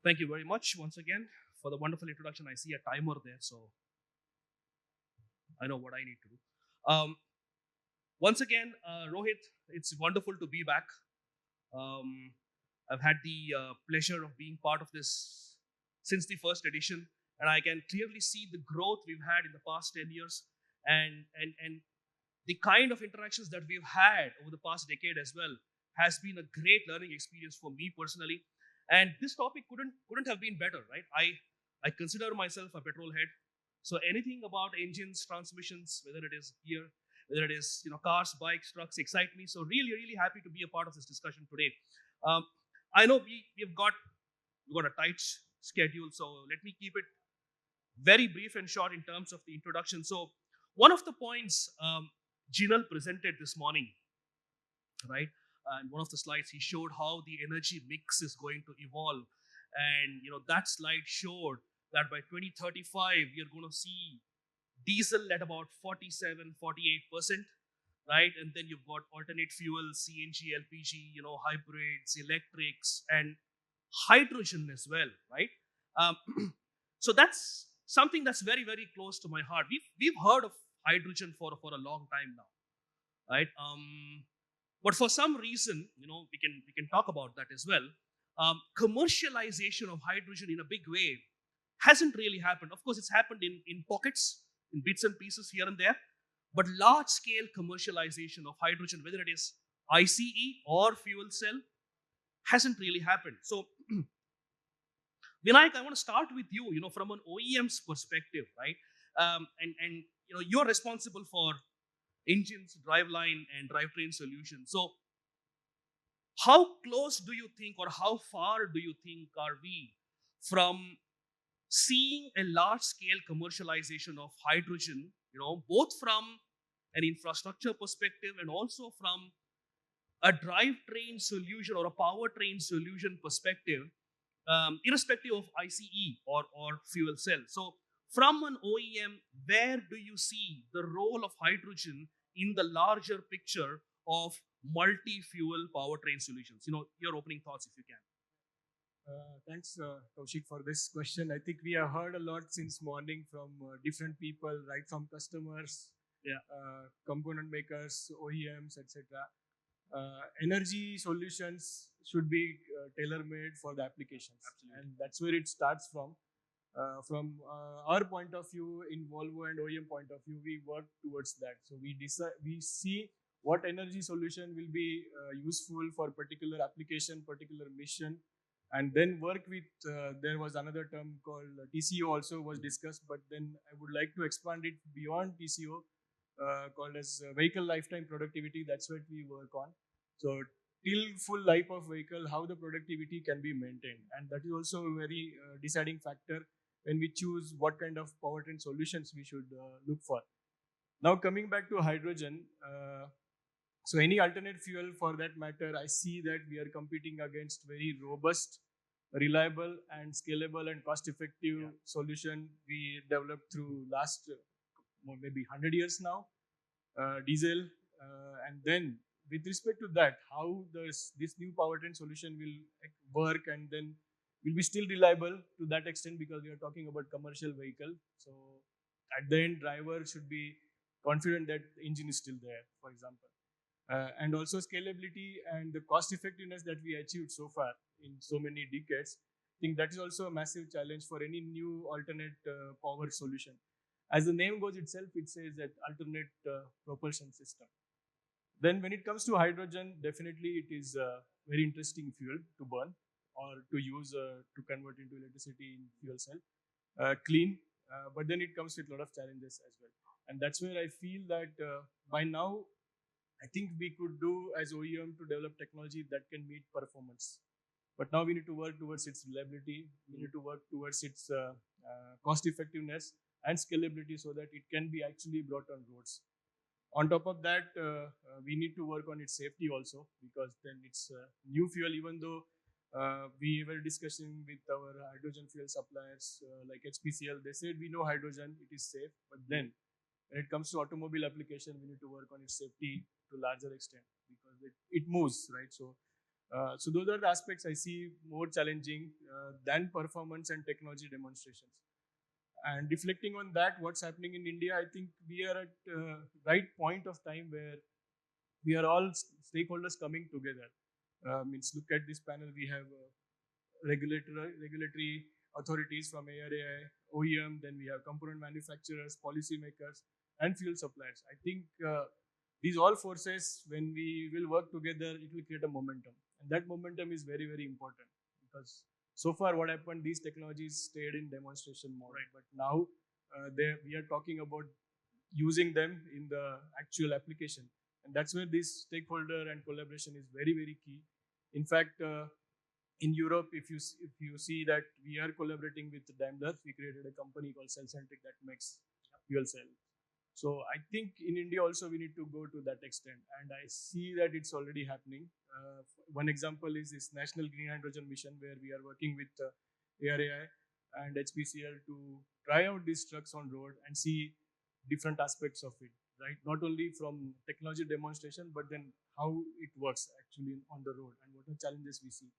Thank you very much once again for the wonderful introduction. I see a timer there, so I know what I need to do. Once again, Rohit, it's wonderful to be back. Um, I've had the pleasure of being part of this since the first edition, and I can clearly see the growth we've had in the past 10 years and the kind of interactions that we've had over the past decade as well has been a great learning experience for me personally. And this topic couldn't have been better, right? I consider myself a petrol head, so anything about engines, transmissions, whether it is here, whether it is cars, bikes, trucks, excite me. So really happy to be a part of this discussion today. Um, I know we've got a tight schedule, so let me keep it very brief and short in terms of the introduction. So one of the points Jinal presented this morning, right? And one of the slides he showed how the energy mix is going to evolve, and that slide showed that by 2035 we are going to see diesel at about 47, 48%, right? And then you've got alternate fuels, CNG, LPG, hybrids, electrics, and hydrogen as well, right? Um, so that's something that's very close to my heart. We've heard of hydrogen for a long time now, right? But for some reason, we can talk about that as well. Commercialization of hydrogen in a big way hasn't really happened. Of course, it's happened in pockets, in bits and pieces here and there, but large scale commercialization of hydrogen, whether it is ICE or fuel cell, hasn't really happened. So, Vinayak, I want to start with you. From an OEM's perspective, right? And you're responsible for engines, driveline, and drivetrain solutions. So, how close do you think, or how far do you think are we from seeing a large scale commercialization of hydrogen, both from an infrastructure perspective and also from a drivetrain solution or a powertrain solution perspective, irrespective of ICE or fuel cell? So, from an OEM, where do you see the role of hydrogen in the larger picture of multi-fuel powertrain solutions? Your opening thoughts, if you can. Thanks, Kaushik, for this question. I think we have heard a lot since morning from different people, right from customers, Yeah. component makers, OEMs, etc. Energy solutions should be tailor-made for the applications. Absolutely. And that's where it starts from. From our point of view, in Volvo and OEM point of view, we work towards that. So we see what energy solution will be useful for particular application, particular mission, and then work with. There was another term called TCO also was discussed, but then I would like to expand it beyond TCO, called as vehicle lifetime productivity. That's what we work on. So till full life of vehicle, how the productivity can be maintained, and that is also a very deciding factor when we choose what kind of powertrain solutions we should look for. Now coming back to hydrogen, so any alternate fuel for that matter, I see that we are competing against very robust, reliable, and scalable and cost-effective solution we developed through last maybe 100 years now, diesel, and then with respect to that, how this new powertrain solution will work, and then will be still reliable to that extent, because we are talking about commercial vehicle. So at the end, driver should be confident that the engine is still there, for example. And also scalability and the cost effectiveness that we achieved so far in so many decades. I think that is also a massive challenge for any new alternate power solution. As the name goes itself, it says that alternate propulsion system. Then when it comes to hydrogen, definitely it is a very interesting fuel to burn or to use to convert into electricity in fuel cell. Clean, but then it comes with a lot of challenges as well. And that's where I feel that by now, I think we could do as OEM to develop technology that can meet performance. But now we need to work towards its reliability. We need to work towards its cost effectiveness and scalability so that it can be actually brought on roads. On top of that, we need to work on its safety also, because then it's new fuel. Even though we were discussing with our hydrogen fuel suppliers like HPCL, they said we know hydrogen, it is safe. But then when it comes to automobile application, we need to work on its safety to larger extent, because it moves, right? So So those are the aspects I see more challenging than performance and technology demonstrations. And reflecting on that, what's happening in India, I think we are at right point of time where we are all stakeholders coming together. Means look at this panel. We have regulatory authorities from ARAI, OEM, then we have component manufacturers, policymakers, and fuel suppliers. I think these all forces, when we will work together, it will create a momentum. And that momentum is very, very important because so far what happened, these technologies stayed in demonstration mode. Right. But now we are talking about using them in the actual application. And that's where this stakeholder and collaboration is very, very key. In fact, in Europe, if you see that we are collaborating with Daimler, we created a company called Cellcentric that makes fuel cell. So I think in India also we need to go to that extent, and I see that it's already happening. One example is this National Green Hydrogen Mission, where we are working with ARAI and HPCL to try out these trucks on road and see different aspects of it. Right, not only from technology demonstration, but then how it works actually on the road and what are challenges we see.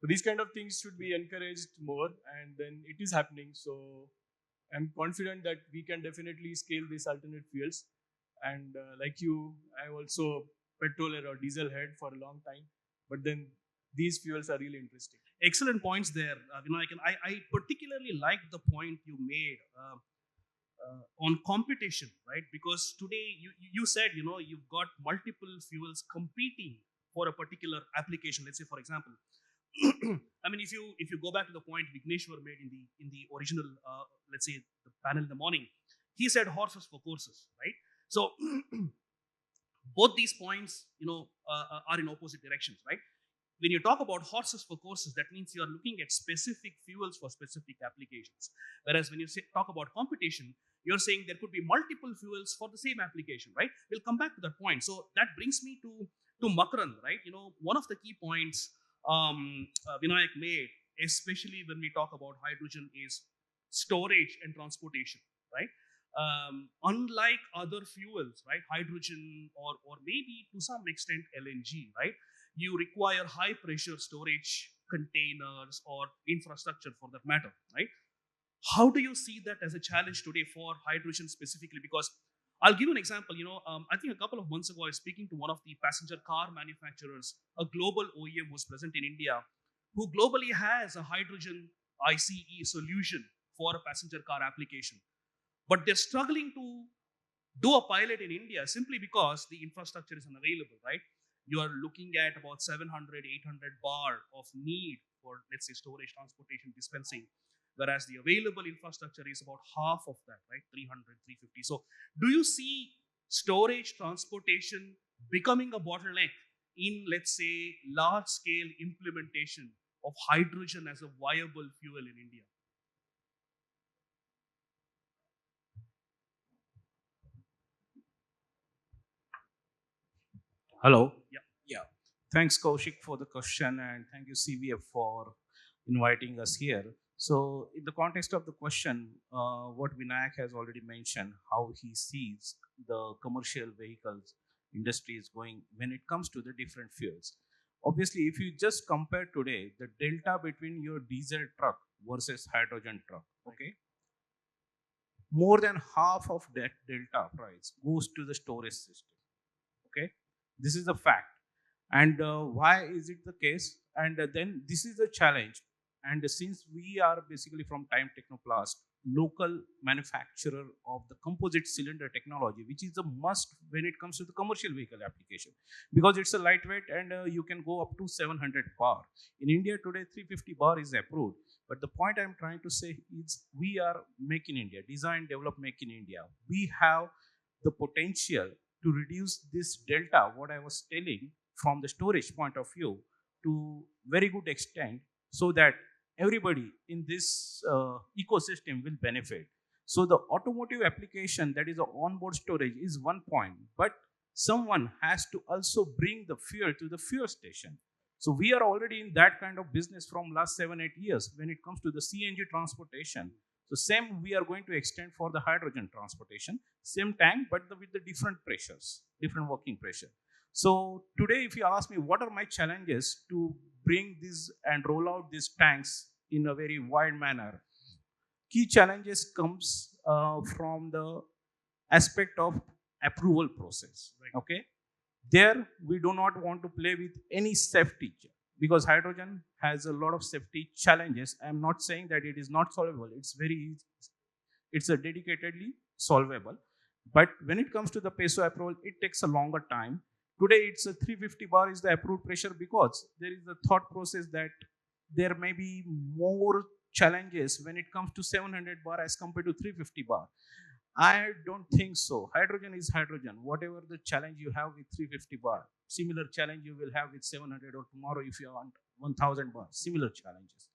So these kind of things should be encouraged more, and then it is happening. So I'm confident that we can definitely scale these alternate fuels. And like you, I also petrol or diesel head for a long time, but then these fuels are really interesting. Excellent points there, Vinayak. And I particularly like the point you made on competition, right? Because today you said, you've got multiple fuels competing for a particular application. Let's say, for example, I mean, if you go back to the point Vigneshwar made in the original, let's say, the panel in the morning, he said horses for courses, right? So both these points, are in opposite directions, right? When you talk about horses for courses, that means you are looking at specific fuels for specific applications. Whereas when you talk about competition, you're saying there could be multiple fuels for the same application, right? We'll come back to that point. So that brings me to Makarand, right? One of the key points Vinayak made, especially when we talk about hydrogen, is storage and transportation, right? Unlike other fuels, right, hydrogen or maybe to some extent LNG, right, you require high pressure storage containers or infrastructure for that matter, right? How do you see that as a challenge today for hydrogen specifically? Because I'll give you an example. I think a couple of months ago, I was speaking to one of the passenger car manufacturers, a global OEM who's present in India, who globally has a hydrogen ICE solution for a passenger car application. But they're struggling to do a pilot in India simply because the infrastructure is unavailable, right? You are looking at about 700, 800 bar of need for, let's say, storage, transportation, dispensing, whereas the available infrastructure is about half of that, right? 300, 350. So do you see storage, transportation becoming a bottleneck in, let's say, large scale implementation of hydrogen as a viable fuel in India? Hello. Yeah. Yeah. Thanks, Kaushik, for the question, and thank you, CVF, for inviting us here. So, in the context of the question, what Vinayak has already mentioned, how he sees the commercial vehicles industry is going when it comes to the different fuels. Obviously, if you just compare today the delta between your diesel truck versus hydrogen truck, okay, more than half of that delta price goes to the storage system. Okay, this is a fact. And why is it the case? And then this is the challenge. And since we are basically from Time Technoplast, local manufacturer of the composite cylinder technology, which is a must when it comes to the commercial vehicle application, because it's a lightweight and you can go up to 700 bar. In India today, 350 bar is approved. But the point I'm trying to say is we are make in India, design, develop, make in India. We have the potential to reduce this delta, what I was telling, from the storage point of view to very good extent, so that everybody in this ecosystem will benefit. So the automotive application, that is the onboard storage, is one point, but someone has to also bring the fuel to the fuel station. So we are already in that kind of business from last 7-8 years when it comes to the CNG transportation. So same we are going to extend for the hydrogen transportation, same tank, but with the different pressures, different working pressure. So today, if you ask me, what are my challenges to bring this and roll out these tanks in a very wide manner? Key challenges comes from the aspect of approval process. Right. Okay, there we do not want to play with any safety because hydrogen has a lot of safety challenges. I am not saying that it is not solvable. It's very easy. It's a dedicatedly solvable. But when it comes to the PESO approval, it takes a longer time. Today, it's a 350 bar is the approved pressure because there is a thought process that there may be more challenges when it comes to 700 bar as compared to 350 bar. I don't think so. Hydrogen is hydrogen. Whatever the challenge you have with 350 bar, similar challenge you will have with 700, or tomorrow if you want 1000 bar, similar challenges.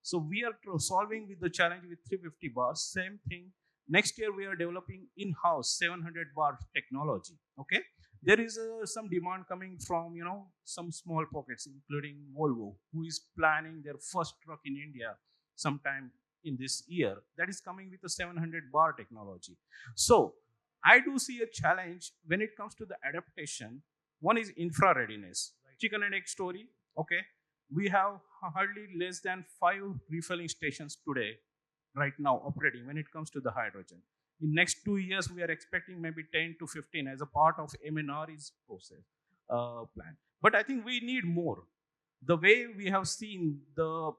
So we are solving with the challenge with 350 bars. Same thing. Next year we are developing in-house 700 bar technology. Okay. There is some demand coming from some small pockets, including Volvo, who is planning their first truck in India sometime in this year. That is coming with a 700 bar technology. So I do see a challenge when it comes to the adaptation. One is infra readiness. Chicken and egg story. Okay, we have hardly less than 5 refilling stations today, right now operating when it comes to the hydrogen. In next 2 years, we are expecting maybe 10 to 15 as a part of MNRE's process plan. But I think we need more. The way we have seen the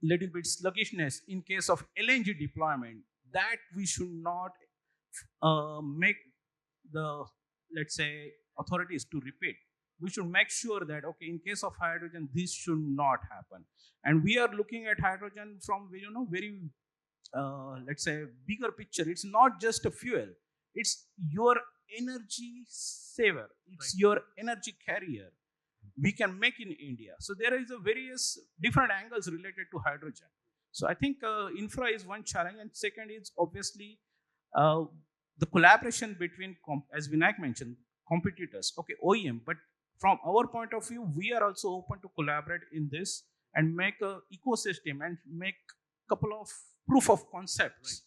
little bit sluggishness in case of LNG deployment, that we should not make the, let's say, authorities to repeat. We should make sure that, okay, in case of hydrogen, this should not happen. And we are looking at hydrogen from very let's say bigger picture. It's not just a fuel, it's your energy saver, it's Right. your energy carrier we can make in India. So there is a various different angles related to hydrogen. So I think infra is one challenge, and second is obviously uh, the collaboration between, as Vinayak mentioned, competitors. Okay, OEM, but from our point of view, we are also open to collaborate in this and make a ecosystem and make couple of proof of concepts.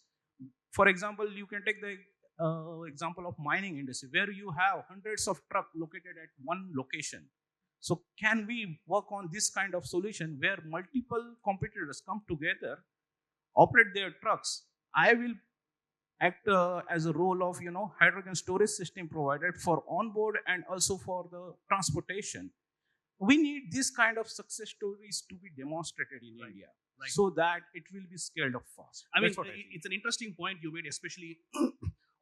For example, you can take the example of mining industry where you have hundreds of trucks located at one location. So can we work on this kind of solution where multiple competitors come together, operate their trucks? I will act as a role of hydrogen storage system provided for onboard and also for the transportation. We need this kind of success stories to be demonstrated in India, so that it will be scaled up fast. I mean, That's what I think. it's an interesting point you made, especially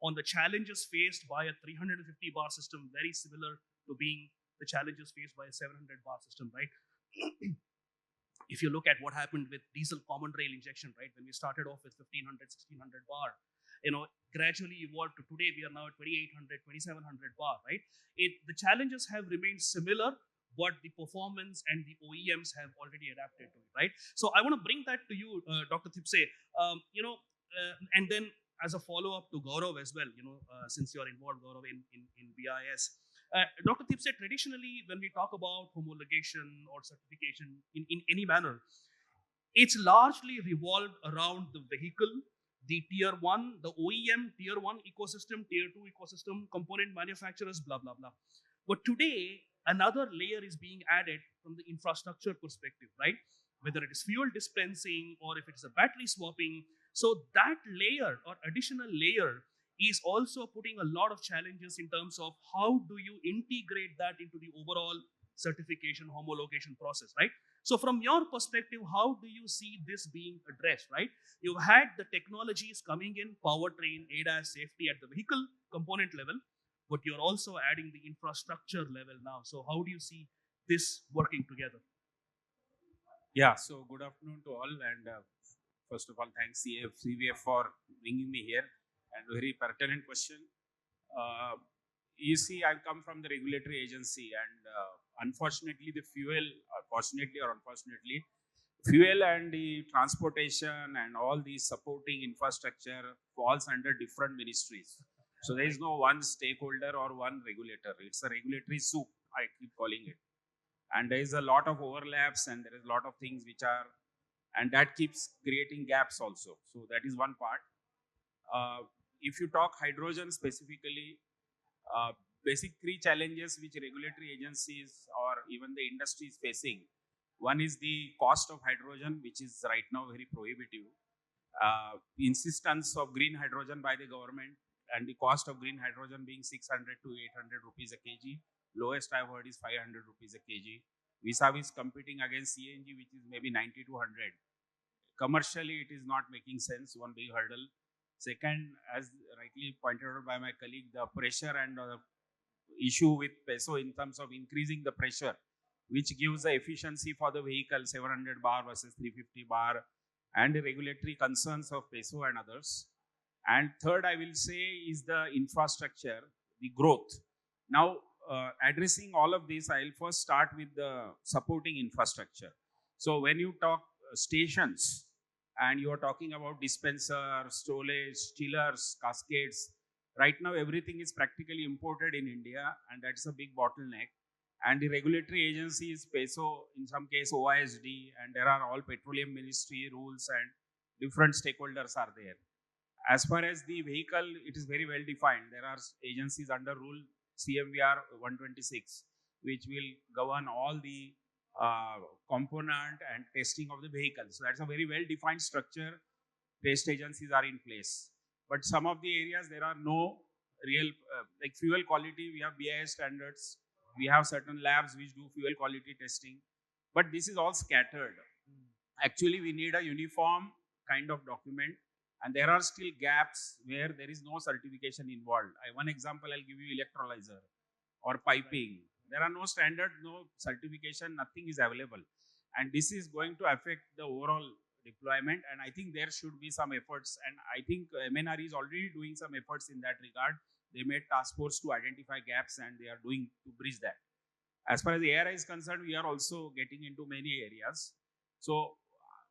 on the challenges faced by a 350 bar system, very similar to being the challenges faced by a 700 bar system, right? If you look at what happened with diesel common rail injection, right, when we started off with 1500, 1600 bar, gradually evolved to today, we are now at 2800, 2700 bar, right? The challenges have remained similar, but the performance and the OEMs have already adapted to it, right? So I want to bring that to you, Dr. Thipse, and then as a follow-up to Gaurav as well, since you're involved, Gaurav, in BIS. Dr. Thipse, traditionally, when we talk about homologation or certification in any manner, it's largely revolved around the vehicle, the tier one, the OEM, tier one ecosystem, tier two ecosystem, component manufacturers, blah, blah, blah. But today, another layer is being added from the infrastructure perspective, right? Whether it is fuel dispensing or if it is a battery swapping. So that layer or additional layer is also putting a lot of challenges in terms of how do you integrate that into the overall certification homologation process, right? So from your perspective, how do you see this being addressed, right? You've had the technologies coming in, powertrain, ADAS, safety at the vehicle component level, but you're also adding the infrastructure level now. So how do you see this working together? Yeah, so good afternoon to all, and first of all, thanks CVF for bringing me here, and very pertinent question. Uh, you see, I come from the regulatory agency, and unfortunately, the fuel, fortunately or unfortunately, fuel and the transportation and all the supporting infrastructure falls under different ministries. So there is no one stakeholder or one regulator. It's a regulatory soup, I keep calling it. And there is a lot of overlaps, and there is a lot of things which are, and that keeps creating gaps also. So that is one part. If you talk hydrogen specifically, uh, basic three challenges which regulatory agencies or even the industry is facing. One is the cost of hydrogen, which is right now very prohibitive. Insistence of green hydrogen by the government, and the cost of green hydrogen being 600 to 800 rupees a kg. Lowest I've heard is 500 rupees a kg. Vis-a-vis competing against CNG, which is maybe 90 to 100. Commercially, it is not making sense, one big hurdle. Second, as rightly pointed out by my colleague, the pressure and issue with peso in terms of increasing the pressure, which gives the efficiency for the vehicle 700 bar versus 350 bar, and the regulatory concerns of peso and others. And third, I will say, is the infrastructure, the growth. Now, addressing all of this, I'll first start with the supporting infrastructure. So when you talk stations and you are talking about dispensers, storage, chillers, cascades, right now everything is practically imported in India, and that's a big bottleneck. And the regulatory agencies, PESO, in some case OISD, and there are all petroleum ministry rules and different stakeholders are there. As far as the vehicle, it is very well defined. There are agencies under rule CMVR 126, which will govern all the component and testing of the vehicle. So that's a very well defined structure. Test agencies are in place. But some of the areas, there are no real, like fuel quality, we have BIS standards. We have certain labs which do fuel quality testing. But this is all scattered. Actually, we need a uniform kind of document. And there are still gaps where there is no certification involved. One example I'll give you: electrolyzer or piping. There are no standard, no certification, nothing is available. And this is going to affect the overall deployment. And I think there should be some efforts. And I think MNRE is already doing some efforts in that regard. They made task force to identify gaps, and they are doing to bridge that. As far as the ARI is concerned, we are also getting into many areas. So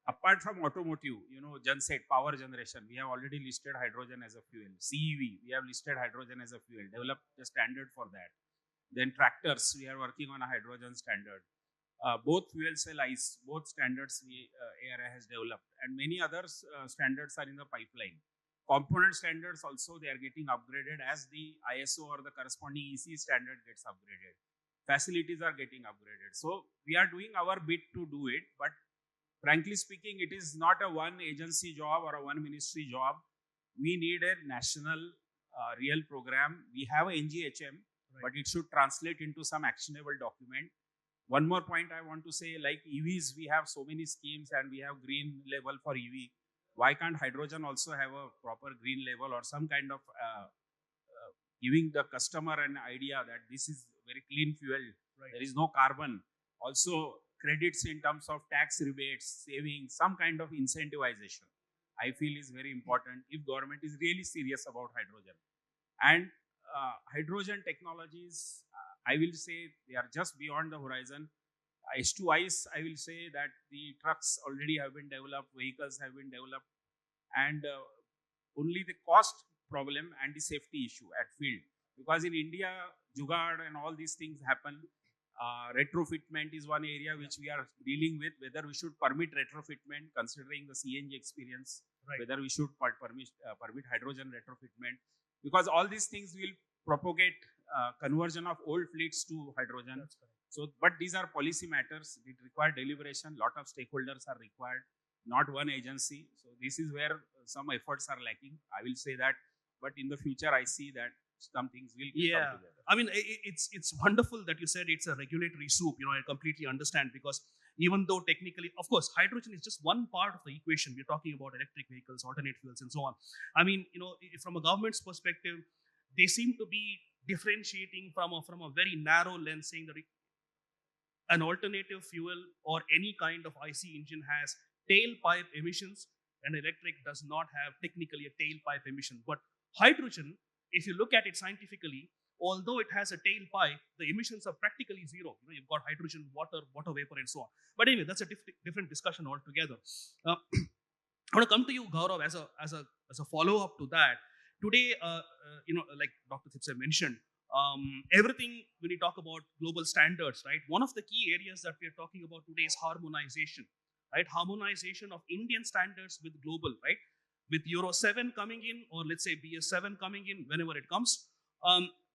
apart from automotive, genset, power generation, we have already listed hydrogen as a fuel. CEV, we have listed hydrogen as a fuel, developed a standard for that. Then tractors, we are working on a hydrogen standard. Both fuel cell ICE, both standards ARI has developed, and many other standards are in the pipeline. Component standards also, they are getting upgraded as the ISO or the corresponding EC standard gets upgraded. Facilities are getting upgraded. So we are doing our bit to do it, but frankly speaking, it is not a one agency job or a one ministry job. We need a national real program. We have a NGHM, right, but it should translate into some actionable document. One more point I want to say, like EVs, we have so many schemes and we have green label for EV. Why can't hydrogen also have a proper green label or some kind of giving the customer an idea that this is very clean fuel, right, there is no carbon. Also credits in terms of tax rebates, savings, some kind of incentivization, I feel is very important if government is really serious about hydrogen. And hydrogen technologies, I will say they are just beyond the horizon. H2 ICE, I will say that the trucks already have been developed, vehicles have been developed, and only the cost problem and the safety issue at field. Because in India, jugaad and all these things happen. Retrofitment is one area which we are dealing with, whether we should permit retrofitment considering the CNG experience, right, whether we should permit hydrogen retrofitment, because all these things will propagate conversion of old fleets to hydrogen. So, but these are policy matters. It requires deliberation. Lot of stakeholders are required, not one agency. So this is where some efforts are lacking. I will say that, but in the future, I see that some things will come together. I mean, it's wonderful that you said it's a regulatory soup. I completely understand, because even though technically, of course, hydrogen is just one part of the equation. We're talking about electric vehicles, alternate fuels, and so on. I mean, from a government's perspective, they seem to be differentiating from a very narrow lens, saying that an alternative fuel or any kind of IC engine has tailpipe emissions, and electric does not have technically a tailpipe emission. But hydrogen, if you look at it scientifically, although it has a tailpipe, the emissions are practically zero. You've got hydrogen, water vapor, and so on. But anyway, that's a different discussion altogether. I want to come to you, Gaurav, as a follow-up to that. Today, like Dr. Thipse mentioned, everything when you talk about global standards, right? One of the key areas that we are talking about today is harmonization, right? Harmonization of Indian standards with global, right? With Euro 7 coming in, or let's say BS 7 coming in, whenever it comes,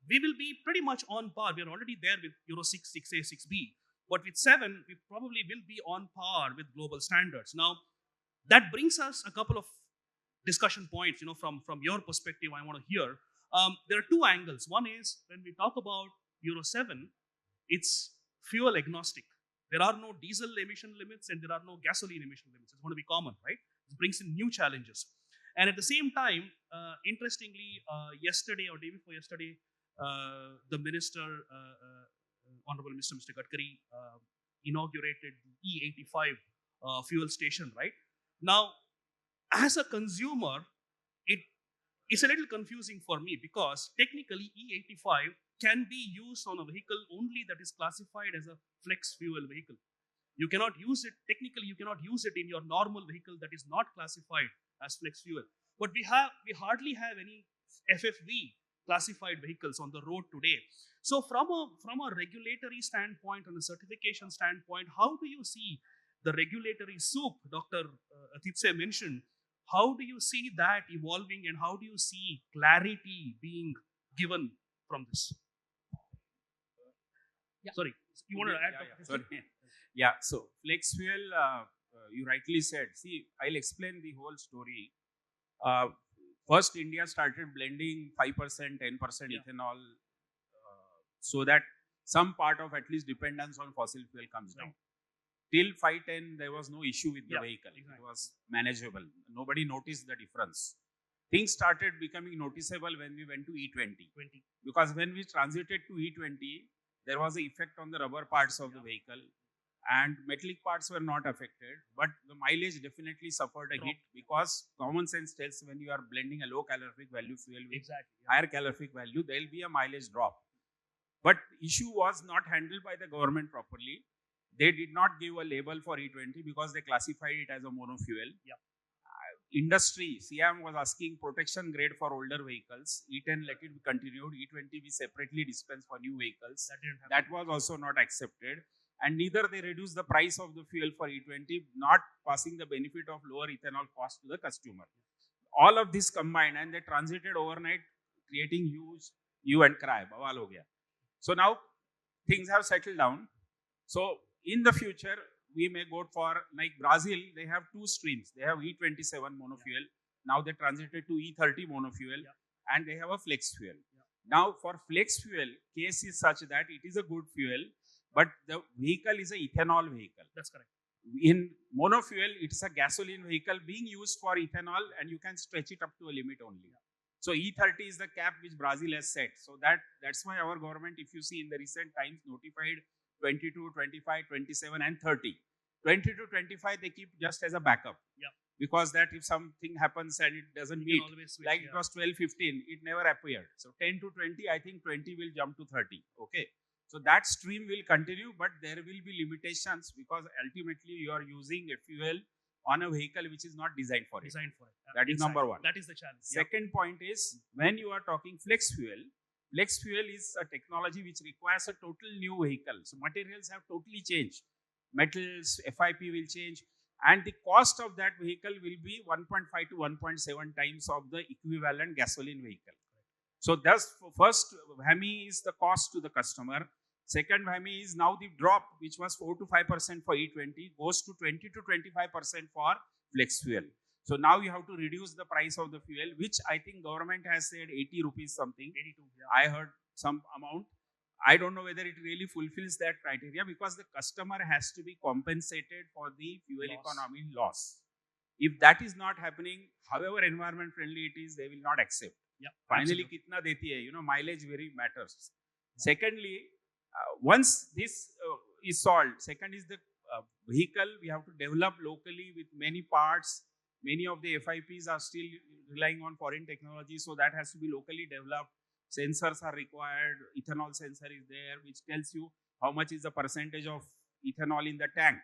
we will be pretty much on par. We are already there with Euro 6, 6A, 6B. But with 7, we probably will be on par with global standards. Now, that brings us a couple of discussion points, from your perspective, I want to hear. There are two angles. One is when we talk about Euro 7, it's fuel agnostic. There are no diesel emission limits and there are no gasoline emission limits. It's going to be common, right? It brings in new challenges. And at the same time, interestingly, yesterday or day before yesterday, the minister, Honorable Mr. Gadkari, inaugurated the E85 fuel station, right? Now, as a consumer, it is a little confusing for me because technically E85 can be used on a vehicle only that is classified as a flex fuel vehicle. You cannot use it, technically, you cannot use it in your normal vehicle that is not classified as flex fuel. But we hardly have any FFV classified vehicles on the road today. So from a regulatory standpoint, and a certification standpoint, how do you see the regulatory soup Dr. Atipse mentioned? How do you see that evolving and how do you see clarity being given from this? Yeah. Sorry, you want to add? Sorry. Yeah, so flex fuel, you rightly said. See, I'll explain the whole story. First, India started blending 5%, 10% ethanol so that some part of at least dependence on fossil fuel comes down. Till 510, there was no issue with the vehicle. Exactly. It was manageable. Nobody noticed the difference. Things started becoming noticeable when we went to E20. Because when we transited to E20, there was an effect on the rubber parts of the vehicle and metallic parts were not affected. But the mileage definitely suffered a hit because common sense tells when you are blending a low calorific value fuel with higher calorific value, there will be a mileage drop. But issue was not handled by the government properly. They did not give a label for E20 because they classified it as a mono fuel. Industry, CIAM was asking protection grade for older vehicles. E10 let it be continued. E20 we separately dispense for new vehicles. That was also not accepted. And neither they reduced the price of the fuel for E20, not passing the benefit of lower ethanol cost to the consumer. All of this combined and they transited overnight, creating huge hue and cry. Bawal ho gaya. So now things have settled down. So in the future, we may go for, like Brazil, they have two streams. They have E27 monofuel. Now they transited to E30 monofuel and they have a flex fuel. Now for flex fuel, case is such that it is a good fuel, but the vehicle is an ethanol vehicle. That's correct. In monofuel, it's a gasoline vehicle being used for ethanol and you can stretch it up to a limit only. So E30 is the cap which Brazil has set. So that's why our government, if you see in the recent times, notified 22, 25, 27 and 30. 20 to 25 they keep just as a backup. Because that if something happens and it doesn't meet, like it was 12, 15, it never appeared. So 10 to 20, I think 20 will jump to 30. Okay. So that stream will continue, but there will be limitations because ultimately you are using a fuel on a vehicle which is not designed for it. That is number one. That is the challenge. Second point is when you are talking flex fuel is a technology which requires a total new vehicle. So materials have totally changed. Metals, FIP will change, and the cost of that vehicle will be 1.5 to 1.7 times of the equivalent gasoline vehicle. So thus, first whammy is the cost to the customer. Second whammy is now the drop, which was 4 to 5% for E20, goes to 20 to 25% for flex fuel. So now you have to reduce the price of the fuel, which I think government has said 80 rupees something. 82. I heard some amount. I don't know whether it really fulfills that criteria because the customer has to be compensated for the fuel economy loss. If that is not happening, however environment friendly it is, they will not accept. Finally, kitna deti hai, mileage very matters. Secondly, once this is solved, second is the vehicle we have to develop locally with many parts. Many of the FIPs are still relying on foreign technology, so that has to be locally developed. Sensors are required, ethanol sensor is there, which tells you how much is the percentage of ethanol in the tank.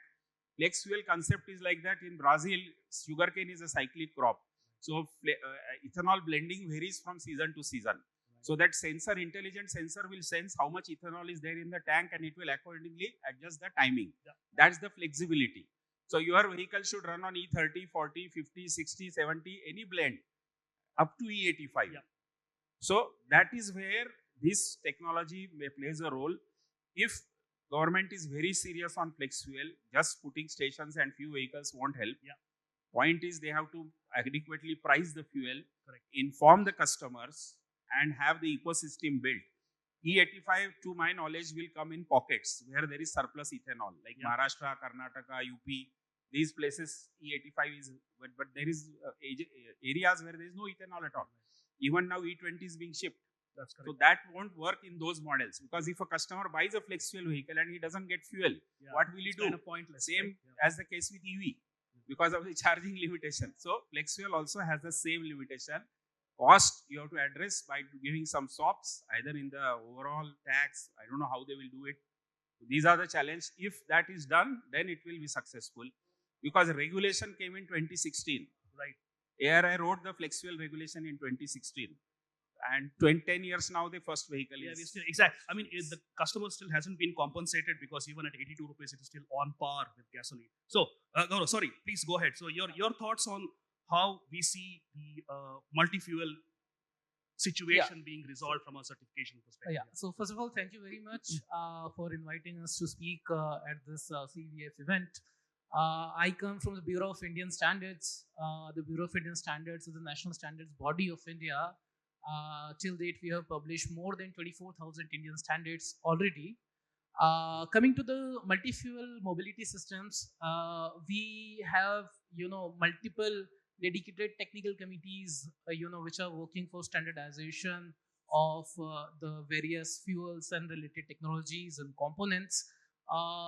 Flex fuel concept is like that. In Brazil, sugarcane is a cyclic crop. So ethanol blending varies from season to season. So that sensor, intelligent sensor will sense how much ethanol is there in the tank and it will accordingly adjust the timing. That's the flexibility. So your vehicle should run on E30, 40, 50, 60, 70, any blend up to E85. So that is where this technology plays a role. If government is very serious on flex fuel, just putting stations and few vehicles won't help. Yeah. Point is they have to adequately price the fuel, Correct. inform the customers, and have the ecosystem built. E85, to my knowledge, will come in pockets where there is surplus ethanol, like Yeah. Maharashtra, Karnataka, UP. These places, E85 is, but there is areas where there is no ethanol at all. Even now, E20 is being shipped. That's correct. So that won't work in those models, because if a customer buys a flex fuel vehicle and he doesn't get fuel, Yeah. what will he It's do? kind of pointless. Same right? Yeah. as the case with EV, because of the charging limitation. So flex fuel also has the same limitation. Cost you have to address by giving some swaps, either in the overall tax. I don't know how they will do it. These are the challenge. If that is done, then it will be successful, because regulation came in 2016. Right. ARI wrote the flex fuel regulation in 2016. And 10 years now, the first vehicle Yeah, is. we still, exactly. I mean, the customer still hasn't been compensated, because even at 82 rupees, it is still on par with gasoline. So, Gaurav, sorry, please go ahead. So, your thoughts on how we see the multi-fuel situation being resolved from a certification perspective? Yeah. So first of all, thank you very much for inviting us to speak at this CVF event. I come from the Bureau of Indian Standards. The Bureau of Indian Standards is the national standards body of India. Till date, we have published more than 24,000 Indian standards already. Coming to the multi-fuel mobility systems, we have multiple dedicated technical committees which are working for standardization of the various fuels and related technologies and components.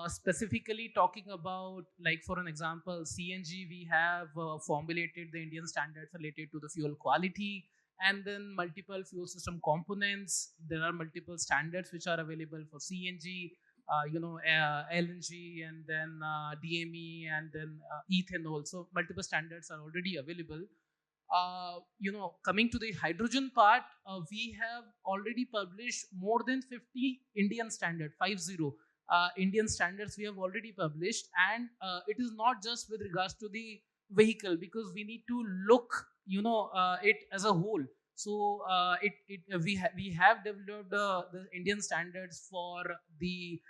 Specifically talking about, like for an example, CNG, we have formulated the Indian standards related to the fuel quality, and then multiple fuel system components. There are multiple standards which are available for CNG, LNG, and then DME, and then ethanol. So multiple standards are already available. Coming to the hydrogen part, we have already published more than 50 Indian standard, 50 Indian standards we have already published, and it is not just with regards to the vehicle, because we need to look it as a whole. So we have developed the Indian standards for the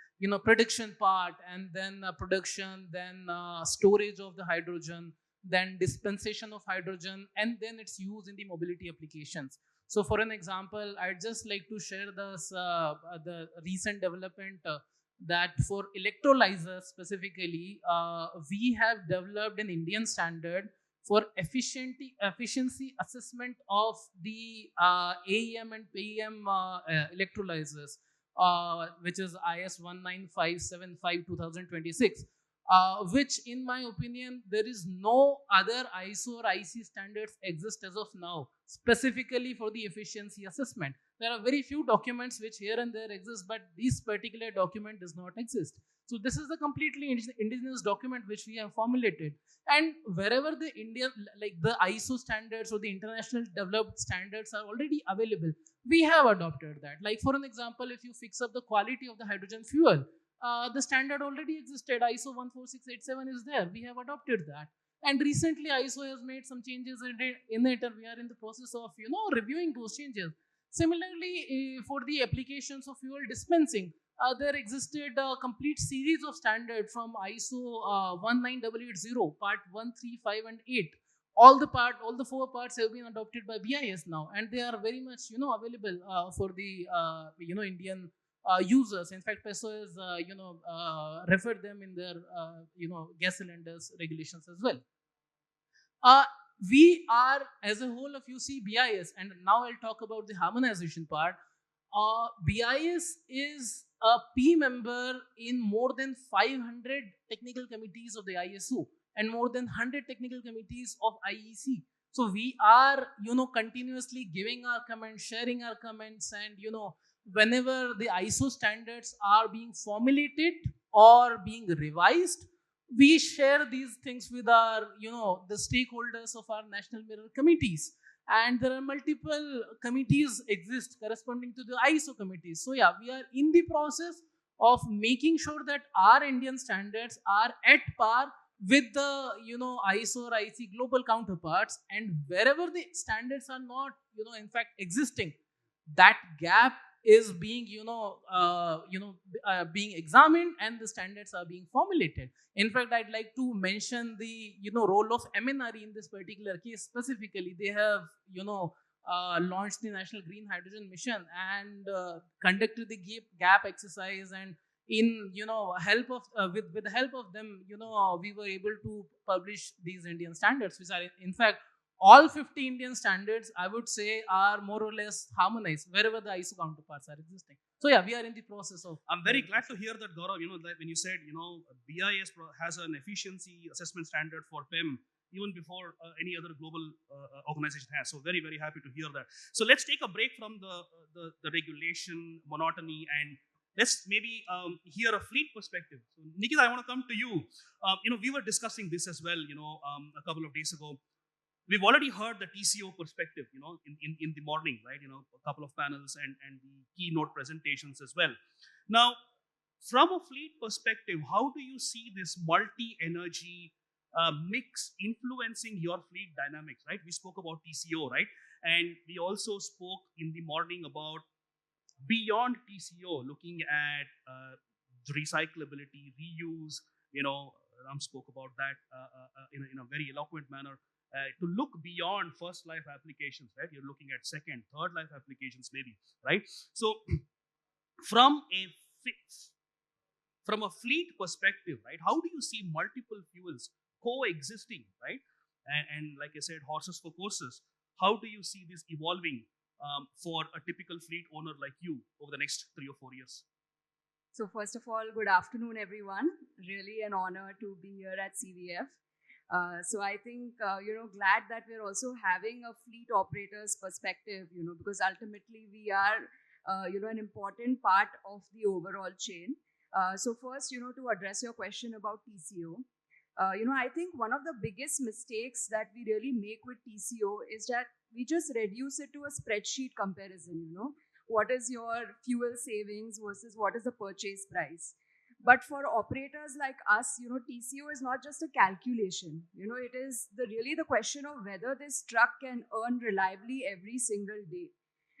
production part, and then production, then storage of the hydrogen, then dispensation of hydrogen, and then its use in the mobility applications. So for an example, I'd just like to share this the recent development that for electrolyzers specifically, we have developed an Indian standard for efficiency assessment of the AEM and PEM electrolyzers, which is IS 19575 2026, which in my opinion there is no other ISO or IC standards exist as of now specifically for the efficiency assessment. There are very few documents which here and there exist, but this particular document does not exist. So this is a completely indigenous document which we have formulated, and wherever the Indian, like the ISO standards or the international developed standards are already available, we have adopted that. Like for an example, if you fix up the quality of the hydrogen fuel, the standard already existed. ISO 14687 is there. We have adopted that. And recently ISO has made some changes in it, and we are in the process of reviewing those changes. Similarly, for the applications of fuel dispensing, there existed a complete series of standards from ISO 19880, part 1, 3, 5, and 8. All the 4 parts have been adopted by BIS now, and they are very much available for the Indian users. In fact, PESO has referred them in their gas cylinders regulations as well. We are, as a whole, if you see BIS, and now I'll talk about the harmonization part. BIS is a P member in more than 500 technical committees of the ISO and more than 100 technical committees of IEC. So we are, continuously giving our comments, sharing our comments, and whenever the ISO standards are being formulated or being revised, we share these things with our, the stakeholders of our national mirror committees. And there are multiple committees exist corresponding to the ISO committees. So yeah, we are in the process of making sure that our Indian standards are at par with the ISO or IC global counterparts, and wherever the standards are not in fact existing, that gap is being being examined, and the standards are being formulated. In fact, I'd like to mention the role of MNRE in this particular case specifically. They have launched the National Green Hydrogen Mission and conducted the gap exercise, and in help of with the help of them, we were able to publish these Indian standards, which are in fact all 50 Indian standards, I would say, are more or less harmonized wherever the ISO counterparts are existing. So yeah, we are in the process of. I'm very glad to hear that, Gaurav. That when you said, BIS has an efficiency assessment standard for PEM even before any other global organization has. So very, very happy to hear that. So let's take a break from the regulation monotony, and let's maybe hear a fleet perspective. So Nikita, I want to come to you. We were discussing this as well. A couple of days ago. We've already heard the TCO perspective, in the morning, right? A couple of panels and the keynote presentations as well. Now, from a fleet perspective, how do you see this multi-energy mix influencing your fleet dynamics, right? We spoke about TCO, right? And we also spoke in the morning about beyond TCO, looking at recyclability, reuse. Ram spoke about that in a very eloquent manner. To look beyond first life applications, right? You're looking at second, third life applications, maybe, right? So, from a fleet perspective, right? How do you see multiple fuels coexisting, right? And like I said, horses for courses. How do you see this evolving for a typical fleet owner like you over the next 3 or 4 years? So first of all, good afternoon, everyone. Really an honor to be here at CVF. So I think, glad that we're also having a fleet operator's perspective, because ultimately we are, an important part of the overall chain. So first, to address your question about TCO, I think one of the biggest mistakes that we really make with TCO is that we just reduce it to a spreadsheet comparison, what is your fuel savings versus what is the purchase price. But for operators like us, TCO is not just a calculation. It is really the question of whether this truck can earn reliably every single day.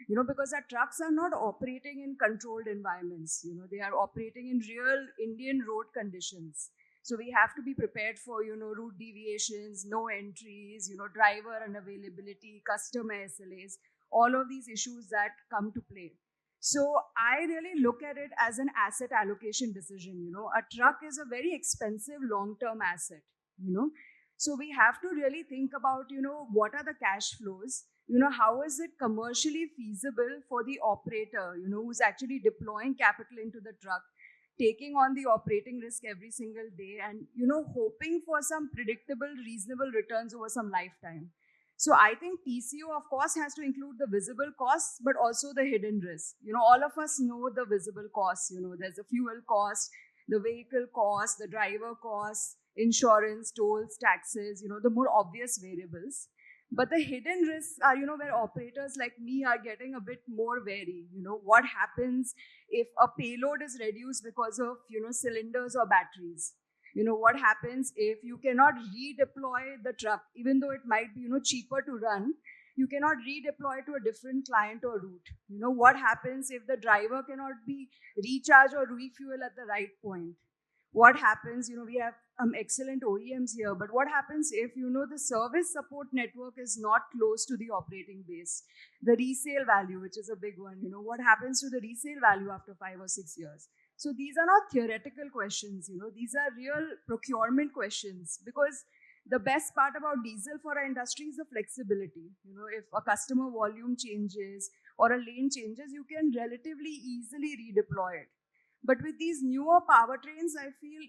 Because our trucks are not operating in controlled environments. They are operating in real Indian road conditions. So we have to be prepared for, route deviations, no entries, driver unavailability, customer SLAs, all of these issues that come to play. So I really look at it as an asset allocation decision. A truck is a very expensive long-term asset, So we have to really think about, what are the cash flows? How is it commercially feasible for the operator, who's actually deploying capital into the truck, taking on the operating risk every single day and, hoping for some predictable, reasonable returns over some lifetime. So I think TCO, of course, has to include the visible costs, but also the hidden risk. All of us know the visible costs. There's the fuel cost, the vehicle cost, the driver costs, insurance, tolls, taxes, the more obvious variables. But the hidden risks are, where operators like me are getting a bit more wary. What happens if a payload is reduced because of, cylinders or batteries? What happens if you cannot redeploy the truck, even though it might be, cheaper to run, you cannot redeploy to a different client or route. What happens if the driver cannot be recharged or refuel at the right point? What happens, we have excellent OEMs here, but what happens if, the service support network is not close to the operating base? The resale value, which is a big one, what happens to the resale value after 5 or 6 years? So these are not theoretical questions, these are real procurement questions, because the best part about diesel for our industry is the flexibility. If a customer volume changes or a lane changes, you can relatively easily redeploy it. But with these newer powertrains, I feel,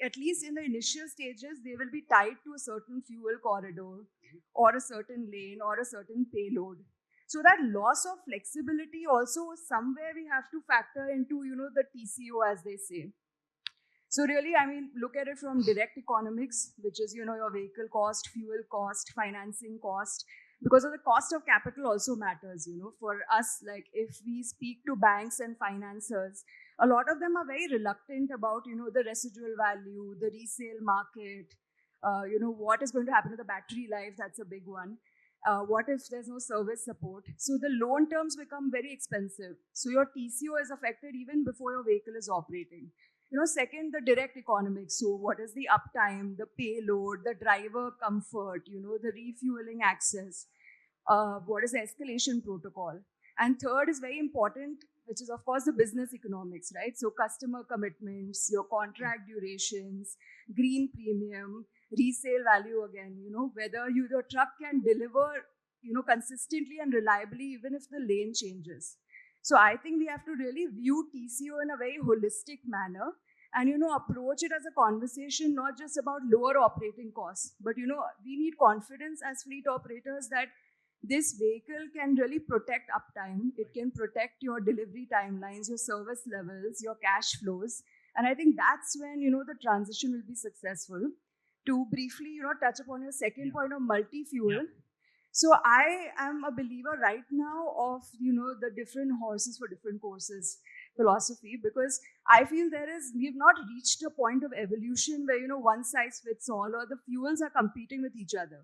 at least in the initial stages, they will be tied to a certain fuel corridor or a certain lane or a certain payload. So that loss of flexibility also somewhere we have to factor into, the TCO, as they say. So really, look at it from direct economics, which is, your vehicle cost, fuel cost, financing cost, because of the cost of capital also matters, for us, like if we speak to banks and financiers, a lot of them are very reluctant about, the residual value, the resale market, what is going to happen to the battery life, that's a big one. What if there's no service support? So the loan terms become very expensive. So your TCO is affected even before your vehicle is operating. Second, the direct economics. So what is the uptime, the payload, the driver comfort, the refueling access, what is the escalation protocol? And third is very important, which is of course the business economics, right? So customer commitments, your contract durations, green premium, resale value again, whether your truck can deliver, consistently and reliably even if the lane changes. So I think we have to really view TCO in a very holistic manner and approach it as a conversation not just about lower operating costs, but we need confidence as fleet operators that this vehicle can really protect uptime. It can protect your delivery timelines, your service levels, your cash flows. And I think that's when, the transition will be successful. To briefly, touch upon your second point of multi-fuel. Yeah. So I am a believer right now of, the different horses for different courses philosophy, because I feel we've not reached a point of evolution where, one size fits all or the fuels are competing with each other.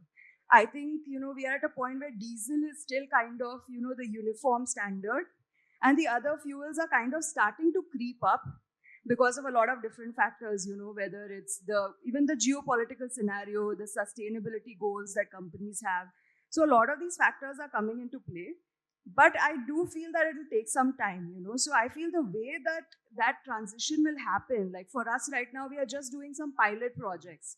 I think, we are at a point where diesel is still kind of, the uniform standard, and the other fuels are kind of starting to creep up because of a lot of different factors, whether it's even the geopolitical scenario, the sustainability goals that companies have. So a lot of these factors are coming into play. But I do feel that it will take some time, So I feel the way that transition will happen, like for us right now, we are just doing some pilot projects.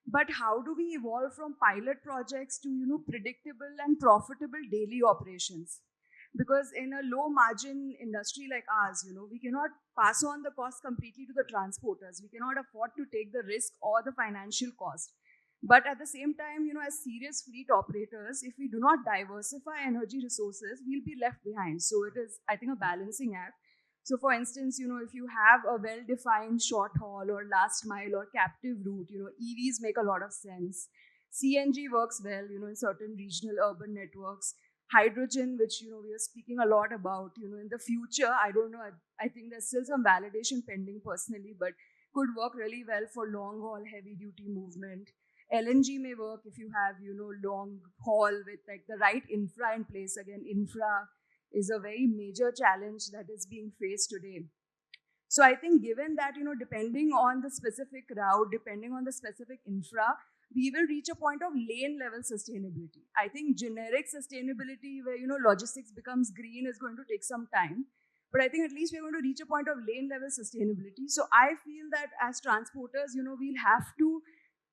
But how do we evolve from pilot projects to predictable and profitable daily operations? Because in a low margin industry like ours, we cannot pass on the cost completely to the transporters. We cannot afford to take the risk or the financial cost. But at the same time, as serious fleet operators, if we do not diversify energy resources, we'll be left behind. So it is, I think, a balancing act. So for instance, if you have a well-defined short haul or last mile or captive route, EVs make a lot of sense. CNG works well, in certain regional urban networks. Hydrogen, which, we are speaking a lot about, in the future, I don't know, I think there's still some validation pending personally, but could work really well for long haul, heavy duty movement. LNG may work if you have, long haul with like the right infra in place. Again, infra is a very major challenge that is being faced today. So I think given that, depending on the specific route, depending on the specific infra, we will reach a point of lane level sustainability. I think generic sustainability where, logistics becomes green is going to take some time. But I think at least we're going to reach a point of lane level sustainability. So I feel that as transporters, we'll have to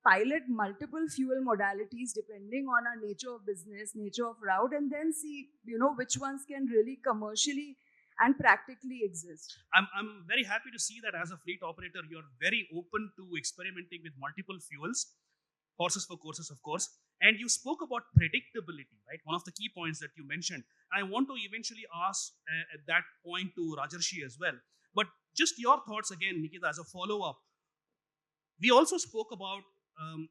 pilot multiple fuel modalities depending on our nature of business, nature of route, and then see, which ones can really commercially and practically exist. I'm very happy to see that as a fleet operator, you're very open to experimenting with multiple fuels, horses for courses, of course. And you spoke about predictability, right? One of the key points that you mentioned. I want to eventually ask at that point to Rajarshi as well. But just your thoughts again, Nikita, as a follow-up. We also spoke about,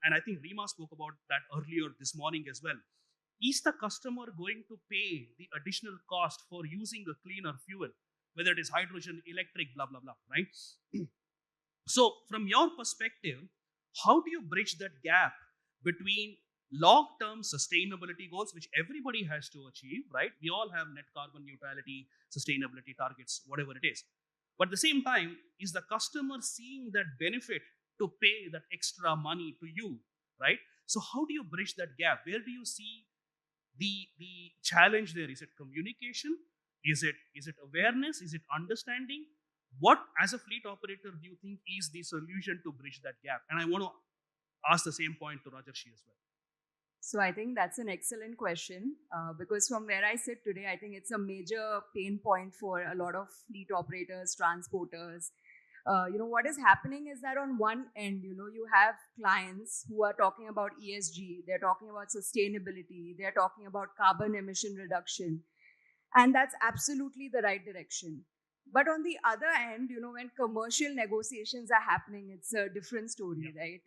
and I think Rima spoke about that earlier this morning as well. Is the customer going to pay the additional cost for using a cleaner fuel, whether it is hydrogen, electric, blah, blah, blah, right? So, from your perspective, how do you bridge that gap between long-term sustainability goals, which everybody has to achieve, right? We all have net carbon neutrality, sustainability targets, whatever it is. But at the same time, is the customer seeing that benefit to pay that extra money to you, right? So how do you bridge that gap? Where do you see the challenge there? Is it communication? Is it awareness? Is it understanding? What, as a fleet operator, do you think is the solution to bridge that gap? And I want to ask the same point to Rajarshi as well. So I think that's an excellent question because from where I sit today, I think it's a major pain point for a lot of fleet operators, transporters. What is happening is that on one end, you have clients who are talking about ESG, they're talking about sustainability, they're talking about carbon emission reduction. And that's absolutely the right direction. But on the other end, when commercial negotiations are happening, it's a different story, right?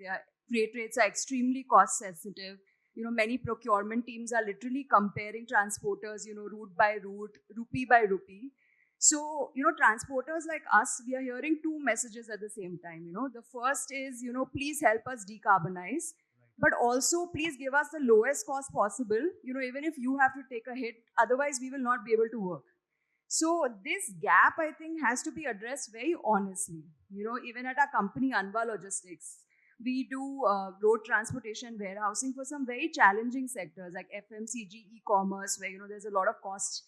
Freight rates are extremely cost sensitive. Many procurement teams are literally comparing transporters, route by route, rupee by rupee. So, transporters like us, we are hearing two messages at the same time. The first is, please help us decarbonize. but also please give us the lowest cost possible, even if you have to take a hit, otherwise we will not be able to work. So this gap, I think, has to be addressed very honestly. Even at our company, Anva Logistics, we do road transportation warehousing for some very challenging sectors like FMCG, e-commerce, where there's a lot of cost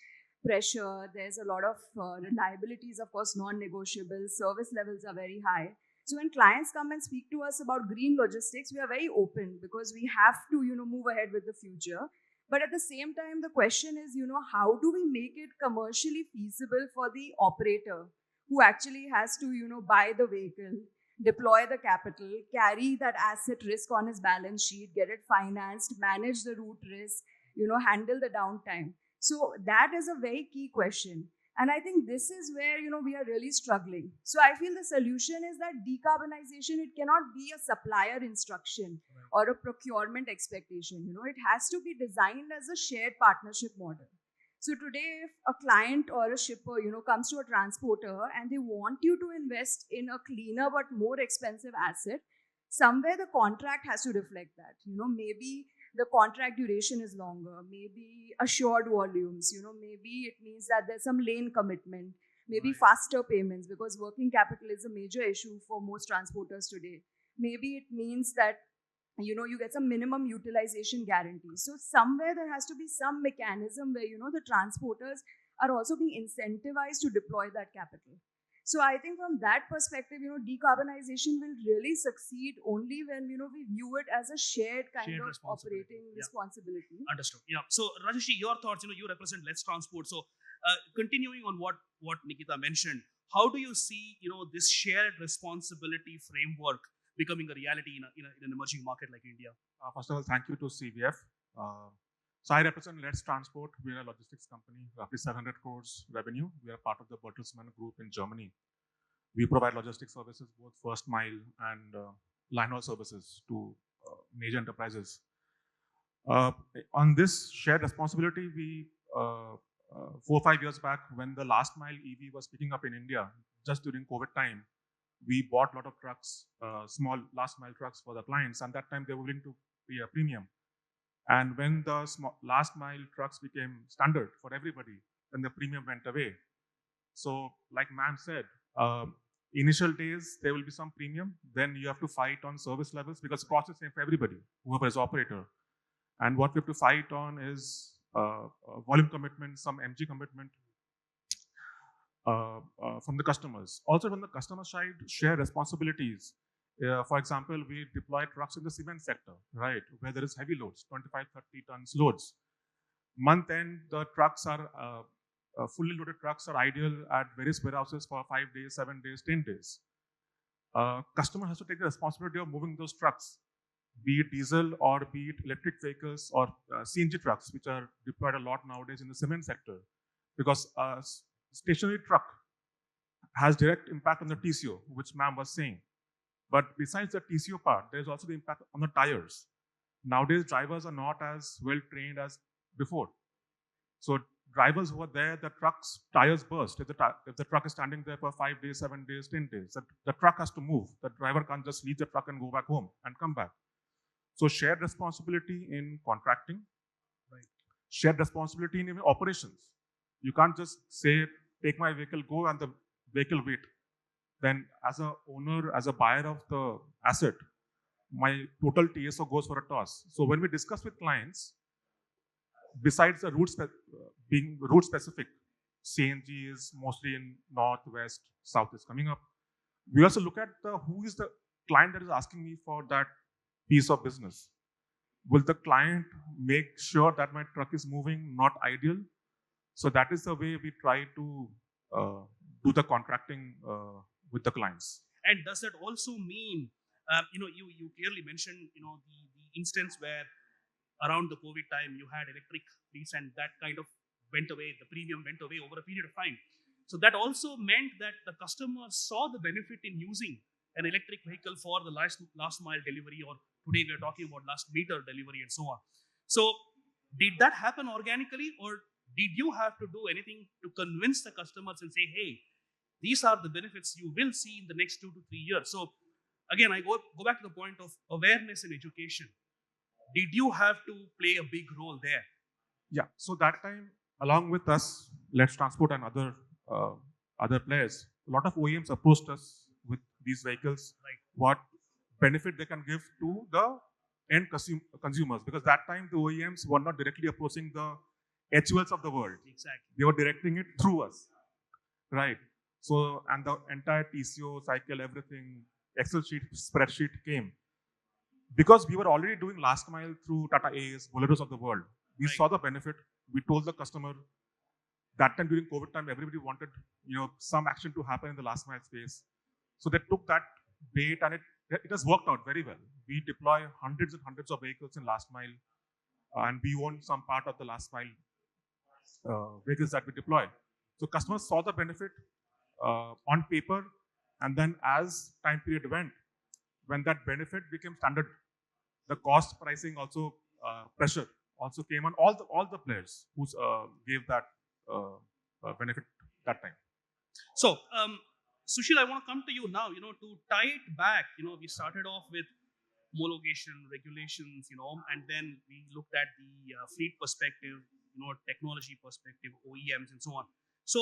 pressure. There's a lot of reliabilities, of course, non-negotiable. Service levels are very high. So when clients come and speak to us about green logistics, we are very open because we have to, move ahead with the future. But at the same time, the question is, how do we make it commercially feasible for the operator who actually has to, buy the vehicle, deploy the capital, carry that asset risk on his balance sheet, get it financed, manage the route risk, handle the downtime. So that is a very key question. And I think this is where, we are really struggling. So I feel the solution is that decarbonization, it cannot be a supplier instruction or a procurement expectation. It has to be designed as a shared partnership model. So today, if a client or a shipper, comes to a transporter and they want you to invest in a cleaner but more expensive asset, somewhere the contract has to reflect that. Maybe the contract duration is longer, maybe assured volumes, maybe it means that there's some lane commitment, maybe faster payments, because working capital is a major issue for most transporters today. Maybe it means that you get some minimum utilization guarantee. So somewhere there has to be some mechanism where the transporters are also being incentivized to deploy that capital. So I think from that perspective, decarbonization will really succeed only when we view it as a shared kind of operating responsibility. Understood. Yeah. So Rajesh, your thoughts. You represent Let's Transport. So continuing on what Nikita mentioned, how do you see this shared responsibility framework becoming a reality in an emerging market like India? First of all, thank you to CVF. So I represent Let's Transport. We are a logistics company, roughly 700 crores revenue. We are part of the Bertelsmann Group in Germany. We provide logistics services, both first mile and line haul services to major enterprises. On this shared responsibility, we 4 or 5 years back, when the last mile EV was picking up in India, just during COVID time, we bought a lot of trucks, small last mile trucks for the clients, and that time they were willing to pay a premium. And when the last mile trucks became standard for everybody, then the premium went away. So like ma'am said, initial days there will be some premium, then you have to fight on service levels because cost is same for everybody, whoever is operator. And what we have to fight on is volume commitment, some MG commitment, from the customers. Also from the customer side, share responsibilities. For example, we deploy trucks in the cement sector, right, where there is heavy loads, 25, 30 tons loads. Month end, the trucks are, fully loaded trucks are ideal at various warehouses for 5 days, 7 days, 10 days. Customer has to take the responsibility of moving those trucks, be it diesel or be it electric vehicles or CNG trucks, which are deployed a lot nowadays in the cement sector. Because stationary truck has direct impact on the TCO, which ma'am was saying. But besides the TCO part, there's also the impact on the tires. Nowadays, drivers are not as well trained as before. So drivers who are there, the truck's tires burst. If the truck is standing there for 5 days, 7 days, 10 days, the truck has to move. The driver can't just leave the truck and go back home and come back. So shared responsibility in contracting, right? Shared responsibility in even operations. You can't just say, take my vehicle, go, and the vehicle wait. Then as a owner, as a buyer of the asset, my total TSO goes for a toss. So when we discuss with clients, besides the being route specific, CNG is mostly in north, west, south is coming up. We also look at who is the client that is asking me for that piece of business. Will the client make sure that my truck is moving, not ideal? So that is the way we try to do the contracting with the clients. And does that also mean, you clearly mentioned, the instance where around the COVID time you had electric fleets and that kind of went away, the premium went away over a period of time. So that also meant that the customer saw the benefit in using an electric vehicle for the last mile delivery, or today we are talking about last meter delivery and so on. So did that happen organically, or did you have to do anything to convince the customers and say, hey, these are the benefits you will see in the next 2 to 3 years? So again, I go back to the point of awareness and education. Did you have to play a big role there? Yeah. So that time, along with us, Let's Transport and other players, a lot of OEMs approached us with these vehicles. Right. What benefit they can give to the end consumers? Because that time the OEMs were not directly approaching the HULs of the world. Exactly. They were directing it through us, right? So, and the entire TCO cycle, everything, Excel sheet, spreadsheet came because we were already doing last mile through Tata A's, Boleros of the world. We Right. saw the benefit. We told the customer that time during COVID time, everybody wanted some action to happen in the last mile space. So they took that bait and it has worked out very well. We deploy hundreds and hundreds of vehicles in last mile, and we own some part of the last mile vehicles that we deploy. So customers saw the benefit on paper, and then as time period went, when that benefit became standard, the cost pricing also pressure also came on all the players who gave that benefit that time. So, Sushil, I want to come to you now. To tie it back, we started off with homologation, regulations, and then we looked at the fleet perspective, technology perspective, OEMs, and so on. So,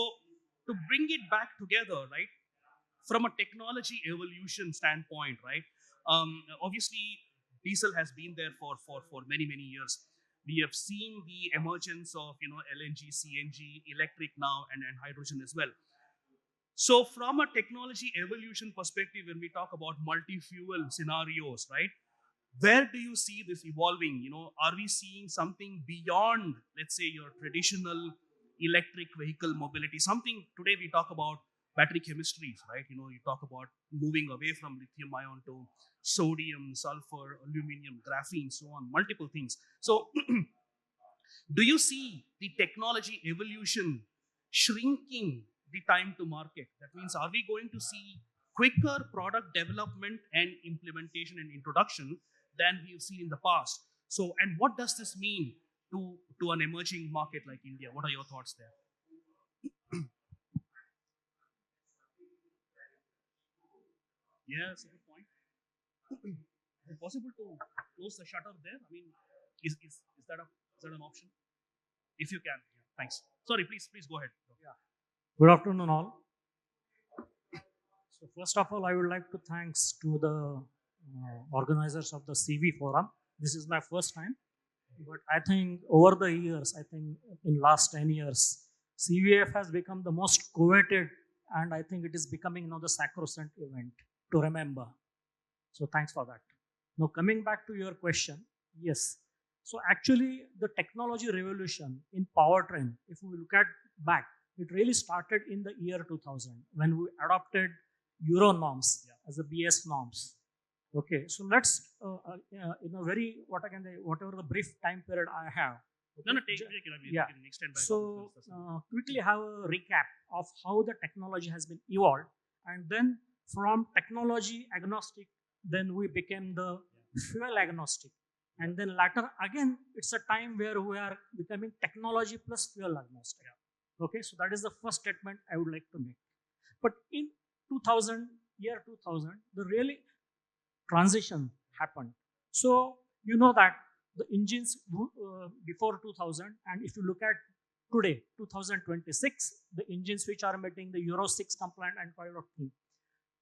to bring it back together, right, from a technology evolution standpoint, right, obviously, diesel has been there for many years. We have seen the emergence of LNG, CNG, electric now, and hydrogen as well. So, from a technology evolution perspective, when we talk about multi-fuel scenarios, right, where do you see this evolving? Are we seeing something beyond, let's say, your traditional electric vehicle mobility? Something today we talk about battery chemistries, right? You talk about moving away from lithium ion to sodium, sulfur, aluminum, graphene, so on, multiple things. So, do you see the technology evolution shrinking the time to market? That means, are we going to see quicker product development and implementation and introduction than we've seen in the past? So, and what does this mean to an emerging market like India? What are your thoughts there? Yeah, that's a good point. Is it possible to close the shutter there? I mean, is that an option? If you can, yeah. Thanks. Sorry, please go ahead. Yeah. Good afternoon, all. So first of all, I would like to thanks to the organizers of the CV forum. This is my first time, but I think over the years, I think in last 10 years, CVF has become the most coveted, and I think it is becoming now the sacrosanct event to remember. So thanks for that. Now coming back to your question, yes. So actually, the technology revolution in powertrain, if we look at back, it really started in the year 2000 when we adopted Euro norms as the BS norms. Okay, so let's in a very whatever the brief time period I have. Okay, No, take it. I mean, yeah. you can extend by So quickly have a recap of how the technology has been evolved, and then from technology agnostic, then we became the fuel agnostic, and then later again it's a time where we are becoming technology plus fuel agnostic. Okay, so that is the first statement I would like to make. But in 2000, year 2000, the really transition happened. So you know that the engines before 2000, and if you look at today 2026, the engines which are meeting the Euro 6 compliant and pilot 3.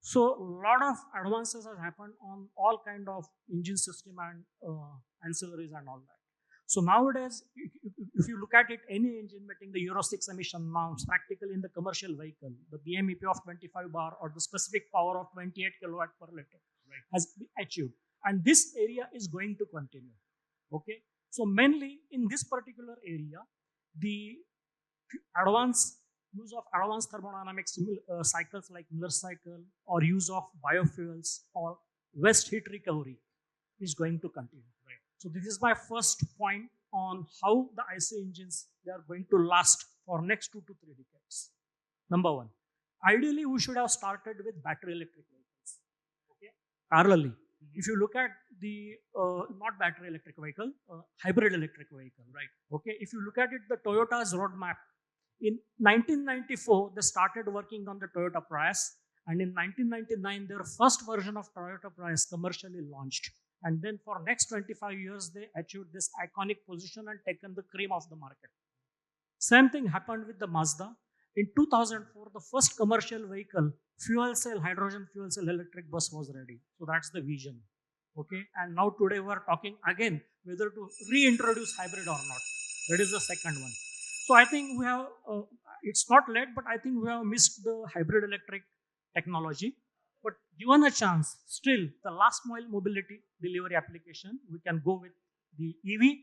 So a lot of advances have happened on all kind of engine system and ancillaries and all that. So nowadays, if you look at it, any engine meeting the Euro 6 emission norms, practically in the commercial vehicle, the BMEP of 25 bar or the specific power of 28 kilowatt per liter has been achieved. And this area is going to continue. Okay. So mainly in this particular area, the use of advanced thermodynamics cycles like Miller cycle or use of biofuels or waste heat recovery is going to continue. Right. So this is my first point on how the IC engines they are going to last for next 2 to 3 decades. Number one, ideally we should have started with battery electric vehicles. Okay, parallelly. If you look at the not battery electric vehicle, hybrid electric vehicle, right? Okay, if you look at it, the Toyota's roadmap. In 1994, they started working on the Toyota Prius, and in 1999, their first version of Toyota Prius commercially launched. And then for next 25 years, they achieved this iconic position and taken the cream of the market. Same thing happened with the Mazda. In 2004, the first commercial vehicle, fuel cell, hydrogen fuel cell electric bus was ready. So that's the vision. Okay, and now today we are talking again whether to reintroduce hybrid or not. That is the second one. So I think we have, it's not late, but I think we have missed the hybrid electric technology. But given a chance, still the last mile mobility delivery application, we can go with the EV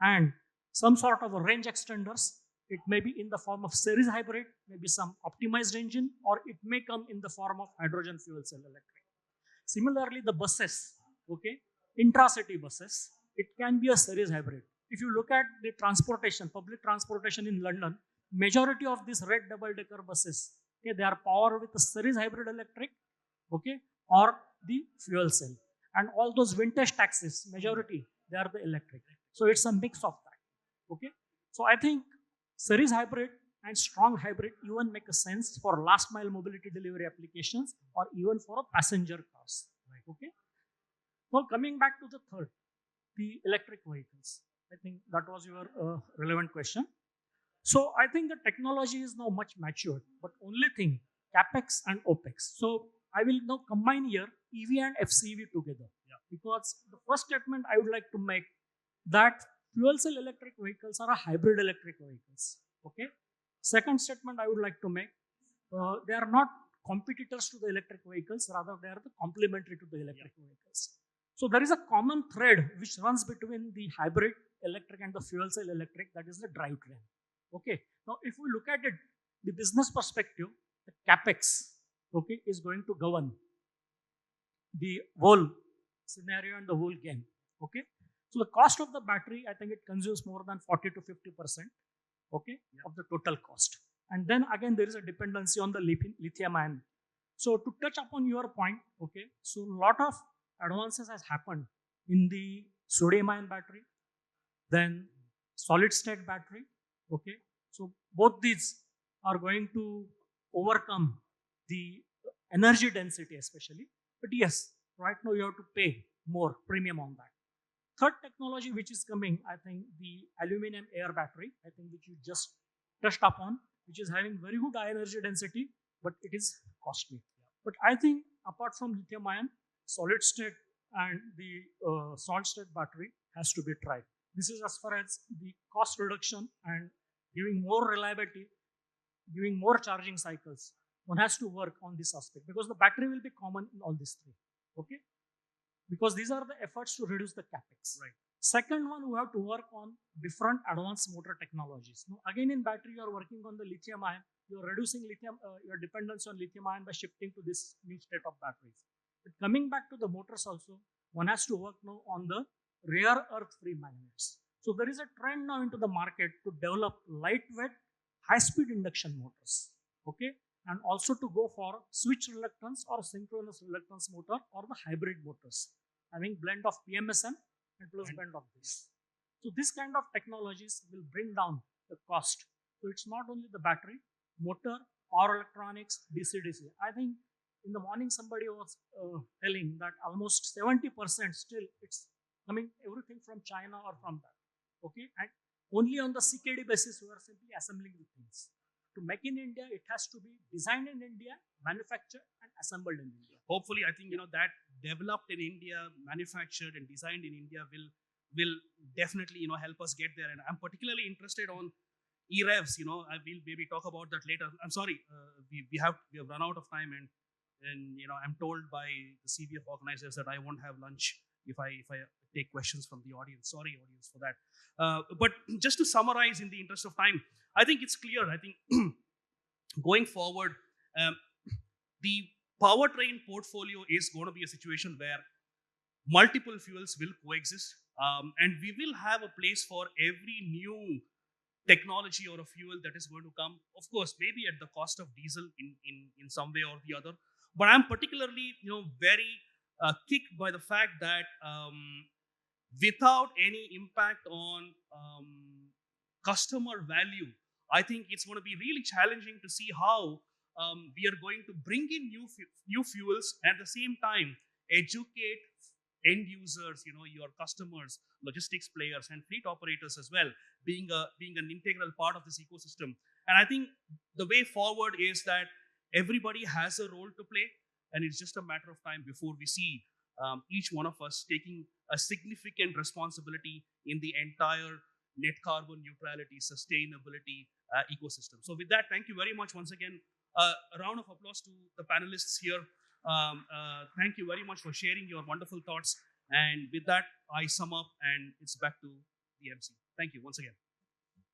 and some sort of a range extenders. It may be in the form of series hybrid, maybe some optimized engine, or it may come in the form of hydrogen fuel cell electric. Similarly, the buses, okay, intra-city buses, it can be a series hybrid. If you look at the transportation, public transportation in London, majority of these red double-decker buses, okay, they are powered with a series hybrid electric, okay, or the fuel cell. And all those vintage taxis, majority, they are the electric. So it's a mix of that, okay. So I think series hybrid and strong hybrid even make a sense for last mile mobility delivery applications or even for passenger cars, okay. Now coming back to the third, the electric vehicles. I think that was your relevant question. So I think the technology is now much matured, but only thing, capex and opex. So I will now combine here EV and FCEV together, because the first statement I would like to make that fuel cell electric vehicles are a hybrid electric vehicles. Okay. Second statement I would like to make, they are not competitors to the electric vehicles, rather they are the complementary to the electric vehicles. So there is a common thread which runs between the hybrid electric and the fuel cell electric, that is the drivetrain. Okay. Now, if we look at it, the business perspective, the capex, okay, is going to govern the whole scenario and the whole game. Okay. So the cost of the battery, I think it consumes more than 40 to 50%, okay, of the total cost. And then again, there is a dependency on the lithium ion. So to touch upon your point, okay, so a lot of advances has happened in the sodium ion battery, then solid state battery, okay. So both these are going to overcome the energy density especially. But yes, right now you have to pay more premium on that. Third technology which is coming, I think the aluminum air battery, I think which you just touched upon, which is having very good high energy density, but it is costly. But I think apart from lithium ion, solid state and the solid state battery has to be tried. This is as far as the cost reduction and giving more reliability, giving more charging cycles. One has to work on this aspect because the battery will be common in all these three. Okay? Because these are the efforts to reduce the capex. Right. Second one, we have to work on different advanced motor technologies. Now, again, in battery, you are working on the lithium ion. You are reducing lithium, your dependence on lithium ion by shifting to this new state of batteries. But coming back to the motors also, one has to work now on the rare earth free magnets. So there is a trend now into the market to develop lightweight, high-speed induction motors. Okay, and also to go for switch reluctance or synchronous reluctance motor or the hybrid motors, having blend of PMSM and plus blend of this. So this kind of technologies will bring down the cost. So it's not only the battery, motor, power electronics, DC-DC. I think in the morning somebody was telling that almost 70% still it's coming everything from China or from that. Okay, and only on the CKD basis we are simply assembling the things. To make in India, it has to be designed in India, manufactured and assembled in India. Hopefully, I think that developed in India, manufactured and designed in India will definitely help us get there. And I'm particularly interested on e-revs. I will maybe talk about that later. I'm sorry, we have run out of time, and I'm told by the CVF organizers that I won't have lunch if I take questions from the audience. Sorry, audience, for that. But just to summarize, in the interest of time, I think it's clear. I think going forward, the powertrain portfolio is going to be a situation where multiple fuels will coexist, and we will have a place for every new technology or a fuel that is going to come. Of course, maybe at the cost of diesel in some way or the other. But I'm particularly very kicked by the fact that without any impact on customer value, I think it's going to be really challenging to see how we are going to bring in new fuels and at the same time educate end users, your customers, logistics players, and fleet operators as well, being an integral part of this ecosystem. And I think the way forward is that everybody has a role to play, and it's just a matter of time before we see each one of us taking a significant responsibility in the entire net carbon neutrality, sustainability ecosystem. So with that, thank you very much once again. A round of applause to the panelists here. Thank you very much for sharing your wonderful thoughts. And with that, I sum up, and it's back to the MC. Thank you once again.